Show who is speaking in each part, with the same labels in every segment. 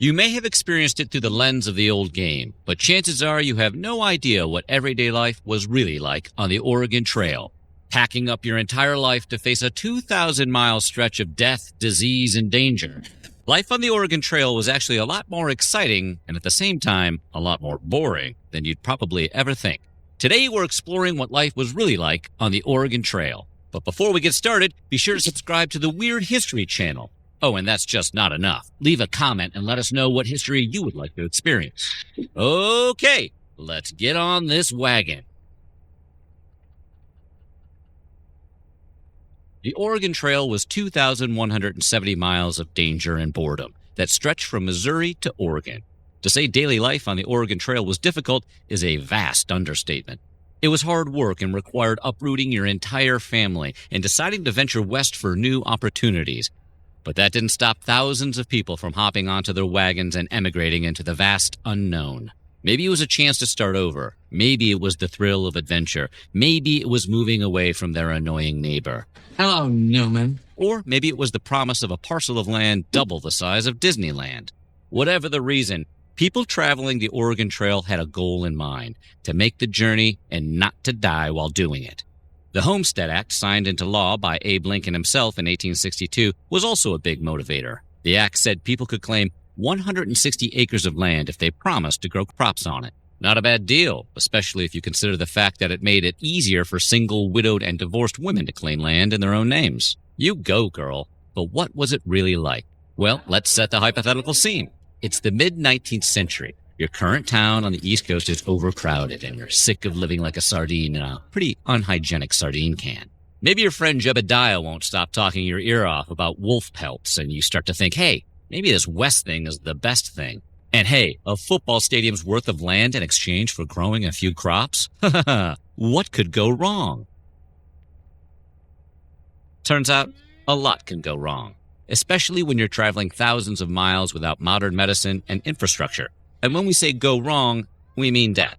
Speaker 1: You may have experienced it through the lens of the old game, but chances are you have no idea what everyday life was really like on the Oregon Trail. Packing up your entire life to face a 2,000-mile stretch of death, disease, and danger. Life on the Oregon Trail was actually a lot more exciting and at the same time a lot more boring than you'd probably ever think. Today we're exploring what life was really like on the Oregon Trail. But before we get started, be sure to subscribe to the Weird History channel. Oh, and that's just not enough. Leave a comment and let us know what history you would like to experience. Okay, let's get on this wagon. The Oregon Trail was 2,170 miles of danger and boredom that stretched from Missouri to Oregon. To say daily life on the Oregon Trail was difficult is a vast understatement. It was hard work and required uprooting your entire family and deciding to venture west for new opportunities. But that didn't stop thousands of people from hopping onto their wagons and emigrating into the vast unknown. Maybe it was a chance to start over. Maybe it was the thrill of adventure. Maybe it was moving away from their annoying neighbor.
Speaker 2: Hello, Newman.
Speaker 1: Or maybe it was the promise of a parcel of land double the size of Disneyland. Whatever the reason, people traveling the Oregon Trail had a goal in mind: to make the journey and not to die while doing it. The Homestead Act, signed into law by Abe Lincoln himself in 1862, was also a big motivator. The act said people could claim 160 acres of land if they promised to grow crops on it. Not a bad deal, especially if you consider the fact that it made it easier for single, widowed, and divorced women to claim land in their own names. You go, girl. But what was it really like? Well, let's set the hypothetical scene. It's the mid-19th century. Your current town on the East Coast is overcrowded, and you're sick of living like a sardine in a pretty unhygienic sardine can. Maybe your friend Jebediah won't stop talking your ear off about wolf pelts, and you start to think, hey, maybe this West thing is the best thing. And hey, a football stadium's worth of land in exchange for growing a few crops? What could go wrong? Turns out, a lot can go wrong, especially when you're traveling thousands of miles without modern medicine and infrastructure. And when we say go wrong, we mean death.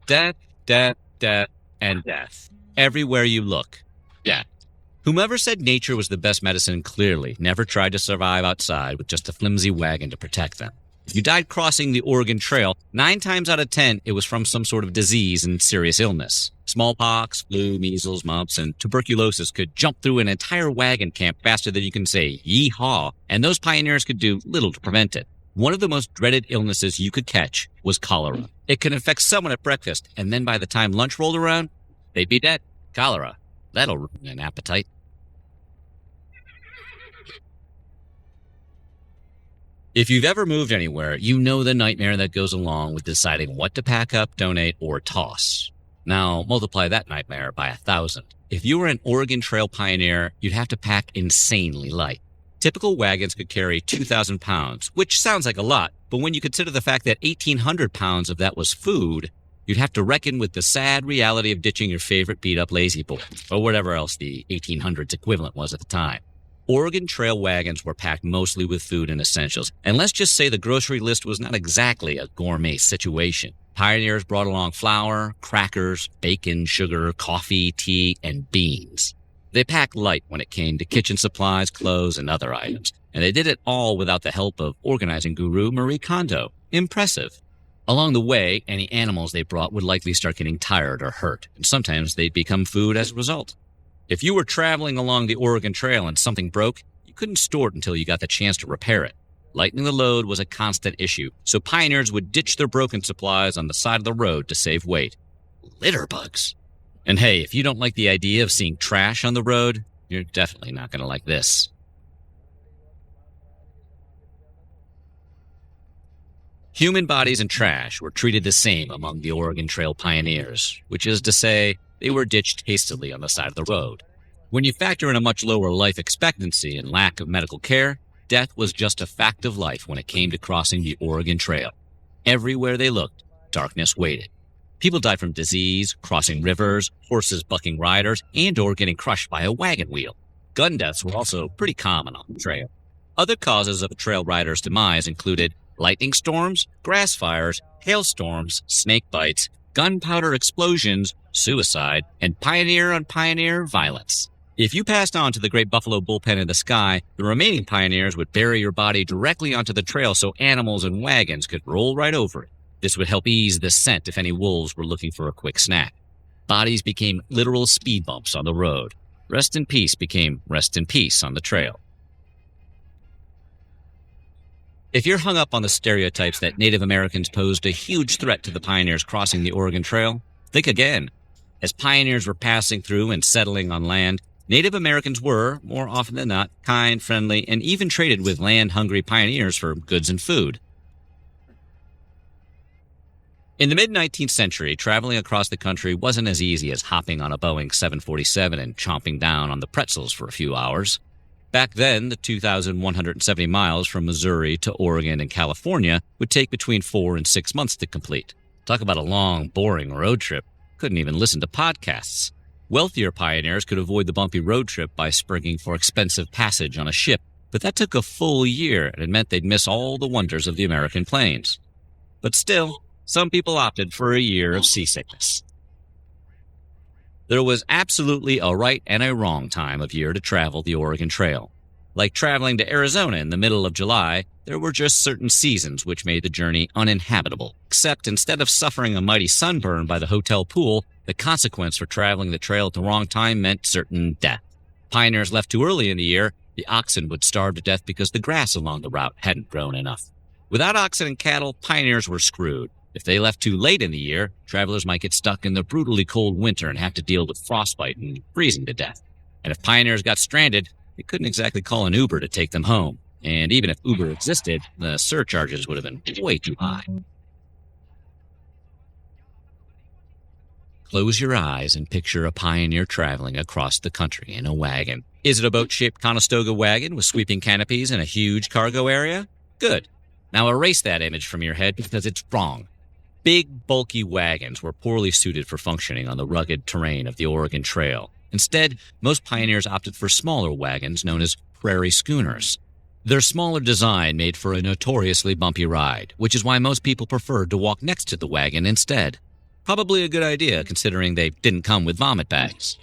Speaker 1: Death, death, death, and death. Everywhere you look, death. Whomever said nature was the best medicine clearly never tried to survive outside with just a flimsy wagon to protect them. If you died crossing the Oregon Trail, 9 times out of 10, it was from some sort of disease and serious illness. Smallpox, flu, measles, mumps, and tuberculosis could jump through an entire wagon camp faster than you can say yee-haw, and those pioneers could do little to prevent it. One of the most dreaded illnesses you could catch was cholera. It could infect someone at breakfast, and then by the time lunch rolled around, they'd be dead. Cholera. That'll ruin an appetite. If you've ever moved anywhere, you know the nightmare that goes along with deciding what to pack up, donate, or toss. Now, multiply that nightmare by 1,000. If you were an Oregon Trail pioneer, you'd have to pack insanely light. Typical wagons could carry 2,000 pounds, which sounds like a lot, but when you consider the fact that 1,800 pounds of that was food, you'd have to reckon with the sad reality of ditching your favorite beat-up lazy boy, or whatever else the 1800s equivalent was at the time. Oregon Trail wagons were packed mostly with food and essentials, and let's just say the grocery list was not exactly a gourmet situation. Pioneers brought along flour, crackers, bacon, sugar, coffee, tea, and beans. They packed light when it came to kitchen supplies, clothes, and other items, and they did it all without the help of organizing guru Marie Kondo. Impressive. Along the way, any animals they brought would likely start getting tired or hurt, and sometimes they'd become food as a result. If you were traveling along the Oregon Trail and something broke, you couldn't store it until you got the chance to repair it. Lightening the load was a constant issue, so pioneers would ditch their broken supplies on the side of the road to save weight. Litter bugs. And hey, if you don't like the idea of seeing trash on the road, you're definitely not going to like this. Human bodies and trash were treated the same among the Oregon Trail pioneers, which is to say, they were ditched hastily on the side of the road. When you factor in a much lower life expectancy and lack of medical care, death was just a fact of life when it came to crossing the Oregon Trail. Everywhere they looked, darkness waited. People died from disease, crossing rivers, horses bucking riders, and/or getting crushed by a wagon wheel. Gun deaths were also pretty common on the trail. Other causes of a trail rider's demise included lightning storms, grass fires, hailstorms, snake bites, gunpowder explosions, suicide, and pioneer-on-pioneer violence. If you passed on to the Great Buffalo Bullpen in the sky, the remaining pioneers would bury your body directly onto the trail so animals and wagons could roll right over it. This would help ease the scent if any wolves were looking for a quick snack. Bodies became literal speed bumps on the road. Rest in peace became rest in peace on the trail. If you're hung up on the stereotypes that Native Americans posed a huge threat to the pioneers crossing the Oregon Trail, think again. As pioneers were passing through and settling on land, Native Americans were, more often than not, kind, friendly, and even traded with land-hungry pioneers for goods and food. In the mid-19th century, traveling across the country wasn't as easy as hopping on a Boeing 747 and chomping down on the pretzels for a few hours. Back then, the 2,170 miles from Missouri to Oregon and California would take between 4 and 6 months to complete. Talk about a long, boring road trip. Couldn't even listen to podcasts. Wealthier pioneers could avoid the bumpy road trip by springing for expensive passage on a ship, but that took a full year, and it meant they'd miss all the wonders of the American plains. But still, some people opted for a year of seasickness. There was absolutely a right and a wrong time of year to travel the Oregon Trail. Like traveling to Arizona in the middle of July, there were just certain seasons which made the journey uninhabitable. Except instead of suffering a mighty sunburn by the hotel pool, the consequence for traveling the trail at the wrong time meant certain death. Pioneers left too early in the year, the oxen would starve to death because the grass along the route hadn't grown enough. Without oxen and cattle, pioneers were screwed. If they left too late in the year, travelers might get stuck in the brutally cold winter and have to deal with frostbite and freezing to death. And if pioneers got stranded, they couldn't exactly call an Uber to take them home. And even if Uber existed, the surcharges would have been way too high. Close your eyes and picture a pioneer traveling across the country in a wagon. Is it a boat-shaped Conestoga wagon with sweeping canopies and a huge cargo area? Good. Now erase that image from your head because it's wrong. Big, bulky wagons were poorly suited for functioning on the rugged terrain of the Oregon Trail. Instead, most pioneers opted for smaller wagons known as prairie schooners. Their smaller design made for a notoriously bumpy ride, which is why most people preferred to walk next to the wagon instead. Probably a good idea considering they didn't come with vomit bags.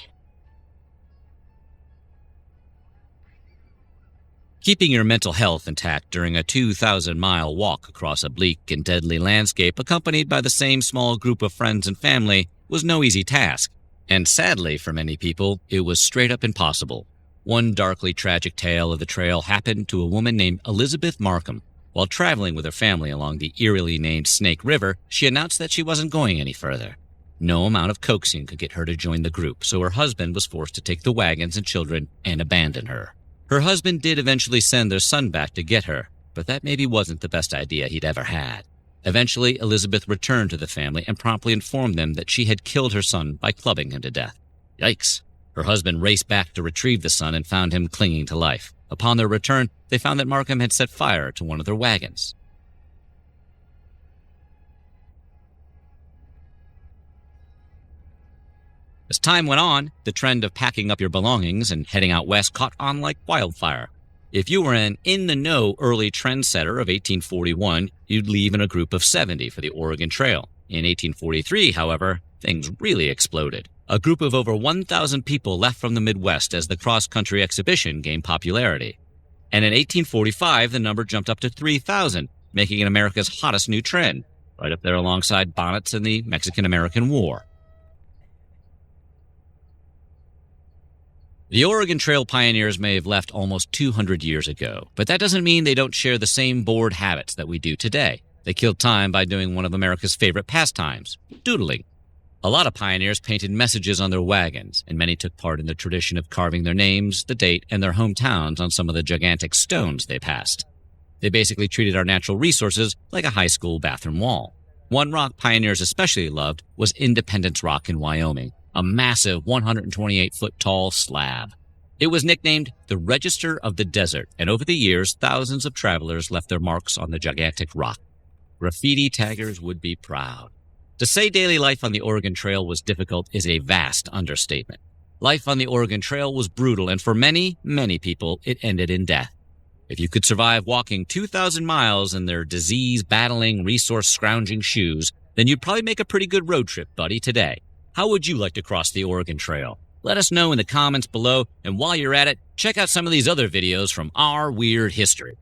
Speaker 1: Keeping your mental health intact during a 2,000-mile walk across a bleak and deadly landscape accompanied by the same small group of friends and family was no easy task. And sadly for many people, it was straight up impossible. One darkly tragic tale of the trail happened to a woman named Elizabeth Markham. While traveling with her family along the eerily named Snake River, she announced that she wasn't going any further. No amount of coaxing could get her to join the group, so her husband was forced to take the wagons and children and abandon her. Her husband did eventually send their son back to get her, but that maybe wasn't the best idea he'd ever had. Eventually, Elizabeth returned to the family and promptly informed them that she had killed her son by clubbing him to death. Yikes! Her husband raced back to retrieve the son and found him clinging to life. Upon their return, they found that Markham had set fire to one of their wagons. As time went on, the trend of packing up your belongings and heading out west caught on like wildfire. If you were an in-the-know early trendsetter of 1841, you'd leave in a group of 70 for the Oregon Trail. In 1843, however, things really exploded. A group of over 1,000 people left from the Midwest as the cross-country exhibition gained popularity. And in 1845, the number jumped up to 3,000, making it America's hottest new trend, right up there alongside bonnets and the Mexican-American War. The Oregon Trail pioneers may have left almost 200 years ago, but that doesn't mean they don't share the same bored habits that we do today. They killed time by doing one of America's favorite pastimes, doodling. A lot of pioneers painted messages on their wagons, and many took part in the tradition of carving their names, the date, and their hometowns on some of the gigantic stones they passed. They basically treated our natural resources like a high school bathroom wall. One rock pioneers especially loved was Independence Rock in Wyoming, a massive 128-foot tall slab. It was nicknamed the Register of the Desert, and over the years, thousands of travelers left their marks on the gigantic rock. Graffiti taggers would be proud. To say daily life on the Oregon Trail was difficult is a vast understatement. Life on the Oregon Trail was brutal, and for many, many people, it ended in death. If you could survive walking 2,000 miles in their disease-battling, resource-scrounging shoes, then you'd probably make a pretty good road trip, buddy, today. How would you like to cross the Oregon Trail? Let us know in the comments below, and while you're at it, check out some of these other videos from our weird history.